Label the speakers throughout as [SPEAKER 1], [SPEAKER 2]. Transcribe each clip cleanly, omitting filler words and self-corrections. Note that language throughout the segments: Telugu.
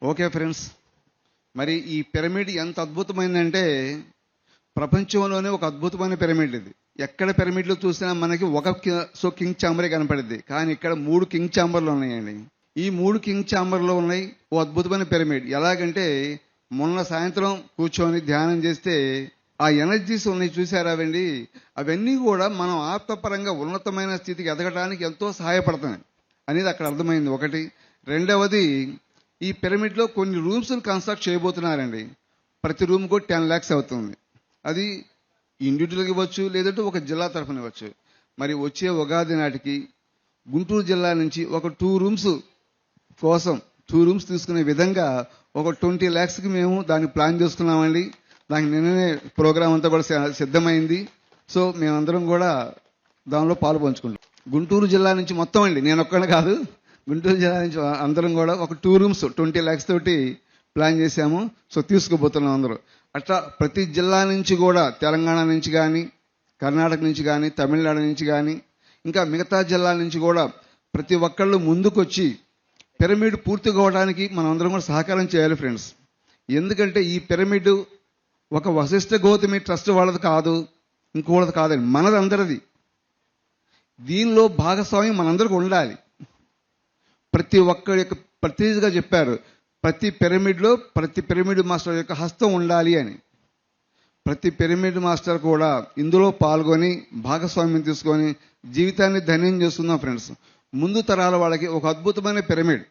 [SPEAKER 1] ఓకే ఫ్రెండ్స్, మరి ఈ పిరమిడ్ ఎంత అద్భుతమైందంటే ప్రపంచంలోనే ఒక అద్భుతమైన పిరమిడ్ ఇది. ఎక్కడ పిరమిడ్లు చూసినా మనకి ఒక కింగ్ ఛాంబరే కనపడింది, కానీ ఇక్కడ 3 కింగ్ ఛాంబర్లు ఉన్నాయండి. ఈ 3 కింగ్ ఛాంబర్లో ఉన్నాయి ఓ అద్భుతమైన పిరమిడ్. ఎలాగంటే మొన్న సాయంత్రం కూర్చొని ధ్యానం చేస్తే ఆ ఎనర్జీస్ ఉన్నాయి చూసారా అవండి, అవన్నీ కూడా మనం ఆత్మపరంగా ఉన్నతమైన స్థితికి ఎదగడానికి ఎంతో సహాయపడుతున్నాయి అనేది అక్కడ అర్థమైంది. ఒకటి. రెండవది, ఈ పిరమిడ్లో కొన్ని రూమ్స్ని కన్స్ట్రక్ట్ చేయబోతున్నారండి. ప్రతి రూమ్ కూడా 10 lakhs అవుతుంది. అది ఇండివిజువల్గా ఇవ్వచ్చు, లేదంటే ఒక జిల్లా తరఫున ఇవ్వచ్చు. మరి వచ్చే ఉగాది నాటికి గుంటూరు జిల్లా నుంచి ఒక 2 rooms కోసం 2 rooms తీసుకునే విధంగా ఒక 20 lakhsకి మేము దాన్ని ప్లాన్ చేసుకున్నామండి. దానికి నిన్ననే ప్రోగ్రామ్ అంతా కూడా సిద్ధమైంది. సో మేమందరం కూడా దానిలో పాలు పంచుకుంటాం. గుంటూరు జిల్లా నుంచి మొత్తం అండి, నేను ఒక్కడే కాదు, గుంటూరు జిల్లా నుంచి అందరం కూడా ఒక 2 rooms 20 lakhs తోటి ప్లాన్ చేశాము. సో తీసుకుపోతున్నాం అందరూ. అట్లా ప్రతి జిల్లా నుంచి కూడా, తెలంగాణ నుంచి కానీ, కర్ణాటక నుంచి కానీ, తమిళనాడు నుంచి కానీ, ఇంకా మిగతా జిల్లాల నుంచి కూడా ప్రతి ఒక్కళ్ళు ముందుకొచ్చి పిరమిడ్ పూర్తి కావడానికి మనం అందరం కూడా సహకారం చేయాలి ఫ్రెండ్స్. ఎందుకంటే ఈ పిరమిడ్ ఒక వశిష్ఠ గౌతమి ట్రస్ట్ వాళ్ళది కాదు, ఇంకోళ్ళది కాదండి, మనదందరిది. దీనిలో భాగస్వామ్యం మనందరికీ ఉండాలి. ప్రతి ఒక్కరి యొక్క ప్రతిగా చెప్పారు, ప్రతి పిరమిడ్లో ప్రతి పిరమిడ్ మాస్టర్ యొక్క హస్తం ఉండాలి అని. ప్రతి పిరమిడ్ మాస్టర్ కూడా ఇందులో పాల్గొని భాగస్వామ్యం తీసుకొని జీవితాన్ని ధన్యం చేస్తున్నాం ఫ్రెండ్స్. ముందు తరాల వాళ్ళకి ఒక అద్భుతమైన పిరమిడ్.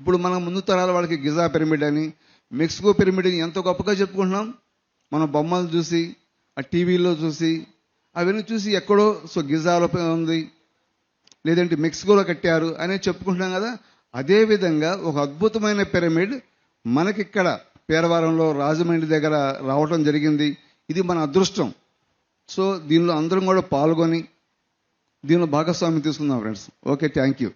[SPEAKER 1] ఇప్పుడు మనం ముందు తరాల వాళ్ళకి గిజా పిరమిడ్ అని, మెక్సికో పిరమిడ్ అని ఎంతో గొప్పగా చెప్పుకుంటున్నాం. మన బొమ్మలు చూసి, ఆ టీవీలో చూసి, అవన్నీ చూసి ఎక్కడో గిజాలో ఉంది, లేదంటే మెక్సికోలో కట్టారు అనేది చెప్పుకుంటున్నాం కదా. అదేవిధంగా ఒక అద్భుతమైన పిరమిడ్ మనకిక్కడ పేరవారంలో రాజమండ్రి దగ్గర రావటం జరిగింది. ఇది మన అదృష్టం. సో దీనిలో అందరం కూడా పాల్గొని దీనిలో భాగస్వామ్యం తీసుకుందాం ఫ్రెండ్స్. Okay, thank you.